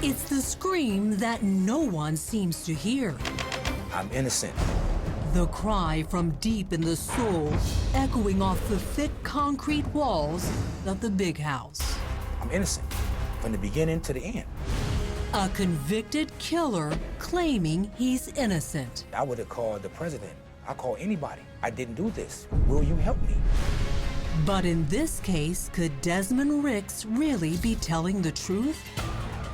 It's the scream that no one seems to hear. I'm innocent. The cry from deep in the soul, echoing off the thick concrete walls of the big house. I'm innocent, from the beginning to the end. A convicted killer claiming he's innocent. I would have called the president. I call anybody. I didn't do this. Will you help me? But in this case, could Desmond Ricks really be telling the truth?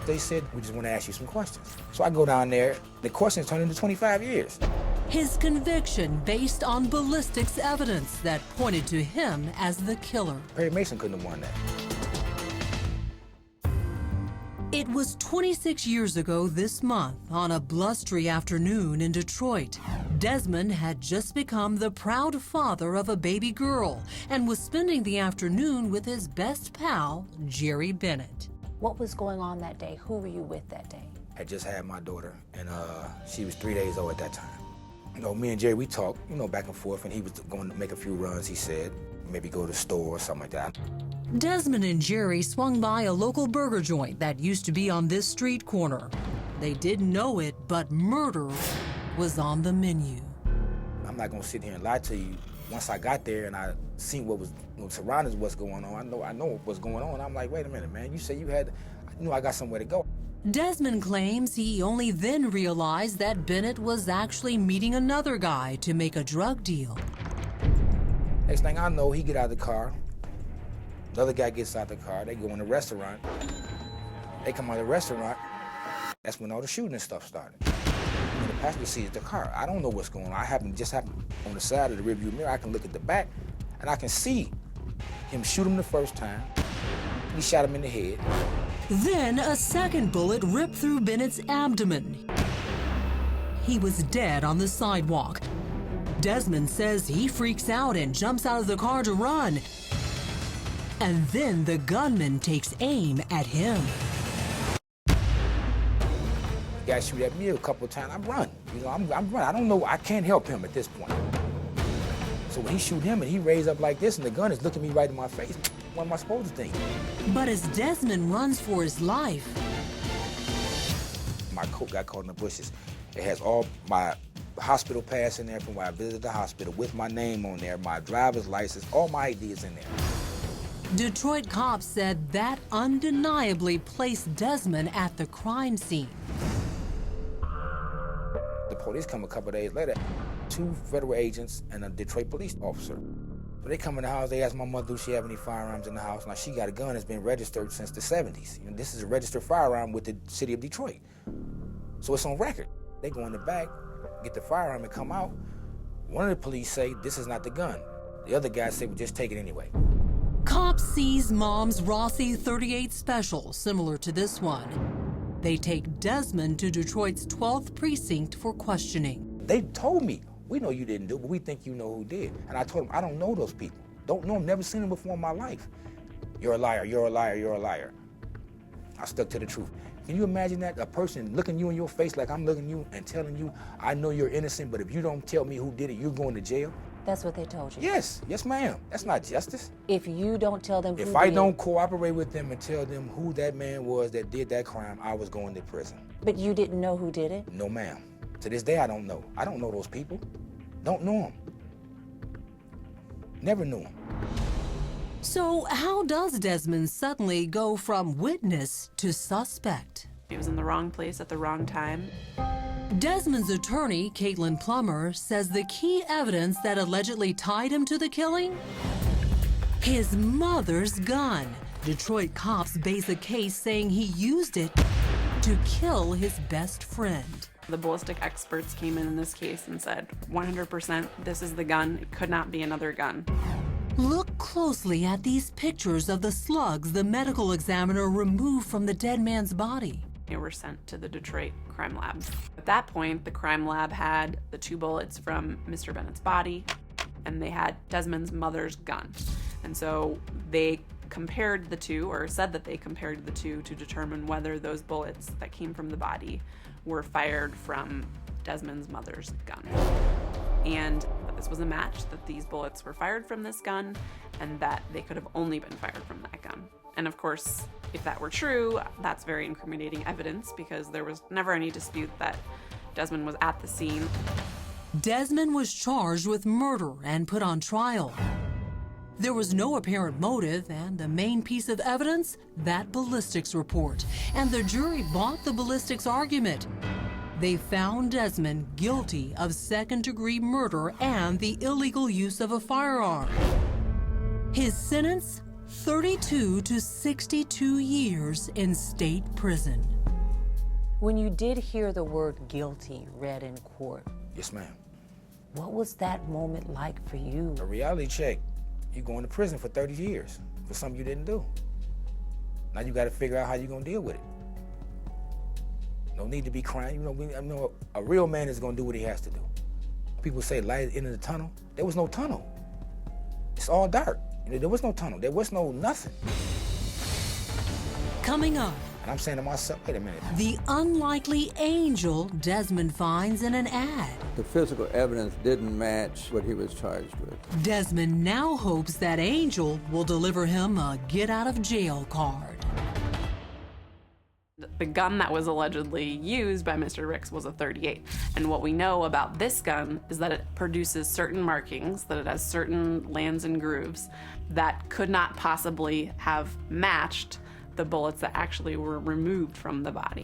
They said, we just want to ask you some questions. So I go down there, the questions turn into 25 years. His conviction based on ballistics evidence that pointed to him as the killer. Perry Mason couldn't have won that. It was 26 years ago this month, on a blustery afternoon in Detroit. Desmond had just become the proud father of a baby girl and was spending the afternoon with his best pal, Jerry Bennett. What was going on that day? Who were you with that day? I just had my daughter, and she was 3 days old at that time. You know, me and Jerry, we talked, you know, back and forth, and he was going to make a few runs, he said. Maybe go to the store or something like that. Desmond and Jerry swung by a local burger joint that used to be on this street corner. They didn't know it, but murder was on the menu. I'm not gonna sit here and lie to you. Once I got there and I seen what surroundings what's going on, I know what's going on. I'm like, wait a minute, man. You said you had, I got somewhere to go. Desmond claims he only then realized that Bennett was actually meeting another guy to make a drug deal. Next thing I know, he get out of the car. The other guy gets out the car. They go in the restaurant. They come out of the restaurant. That's when all the shooting and stuff started. When the passenger sees the car, I don't know what's going on. I just happen on the side of the rearview mirror. I can look at the back, and I can see him shoot him the first time. He shot him in the head. Then a second bullet ripped through Bennett's abdomen. He was dead on the sidewalk. Desmond says he freaks out and jumps out of the car to run. And then the gunman takes aim at him. The guy shoot at me a couple of times. I run. You know, I'm running. I don't know. I can't help him at this point. So when he shoot him and he raise up like this and the gun is looking me right in my face, what am I supposed to think? But as Desmond runs for his life, my coat got caught in the bushes. It has all my hospital pass in there from where I visited the hospital with my name on there, my driver's license, all my IDs in there. Detroit cops said that undeniably placed Desmond at the crime scene. The police come a couple of days later, 2 federal agents and a Detroit police officer. So they come in the house, they ask my mother, do she have any firearms in the house? Now, she got a gun that's been registered since the 70s. You know, this is a registered firearm with the city of Detroit. So it's on record. They go in the back, get the firearm and come out. One of the police say, this is not the gun. The other guy say, well, just take it anyway. Cops seize Mom's Rossi 38 Special, similar to this one. They take Desmond to Detroit's 12th precinct for questioning. They told me, we know you didn't do it, but we think you know who did. And I told them, I don't know those people. Don't know them, never seen them before in my life. You're a liar, you're a liar, you're a liar. I stuck to the truth. Can you imagine that? A person looking you in your face like I'm looking you and telling you, I know you're innocent, but if you don't tell me who did it, you're going to jail? That's what they told you? Yes, yes ma'am. That's not justice. If you don't tell them who If I did, don't cooperate with them and tell them who that man was that did that crime, I was going to prison. But you didn't know who did it? No ma'am. To this day, I don't know. I don't know those people. Don't know them. Never knew them. So how does Desmond suddenly go from witness to suspect? He was in the wrong place at the wrong time. Desmond's attorney, Caitlin Plummer, says the key evidence that allegedly tied him to the killing? His mother's gun. Detroit cops base a case saying he used it to kill his best friend. The ballistic experts came in this case and said, 100% this is the gun. It could not be another gun. Look closely at these pictures of the slugs the medical examiner removed from the dead man's body. They were sent to the Detroit crime lab. At that point, the crime lab had the 2 bullets from Mr. Bennett's body, and they had Desmond's mother's gun. And so they compared the two, or said that they compared the two, to determine whether those bullets that came from the body were fired from Desmond's mother's gun. And this was a match, that these bullets were fired from this gun, and that they could have only been fired from that gun. And of course, if that were true, that's very incriminating evidence, because there was never any dispute that Desmond was at the scene. Desmond was charged with murder and put on trial. There was no apparent motive, and the main piece of evidence, that ballistics report. And the jury bought the ballistics argument. They found Desmond guilty of second-degree murder and the illegal use of a firearm. His sentence, 32 to 62 years in state prison. When you did hear the word guilty read in court, Yes, ma'am. what was that moment like for you? A reality check. You're going to prison for 30 years for something you didn't do. Now you got to figure out how you're going to deal with it. No need to be crying. I know a real man is going to do what he has to do. People say light at the end of the tunnel. There was no tunnel. It's all dark. There was no tunnel. There was no nothing. Coming up, And I'm saying to myself, wait a minute. the unlikely angel Desmond finds in an ad. The physical evidence didn't match what he was charged with. Desmond now hopes that angel will deliver him a get-out-of-jail card. The gun that was allegedly used by Mr. Ricks was a .38. And what we know about this gun is that it produces certain markings, that it has certain lands and grooves that could not possibly have matched the bullets that actually were removed from the body.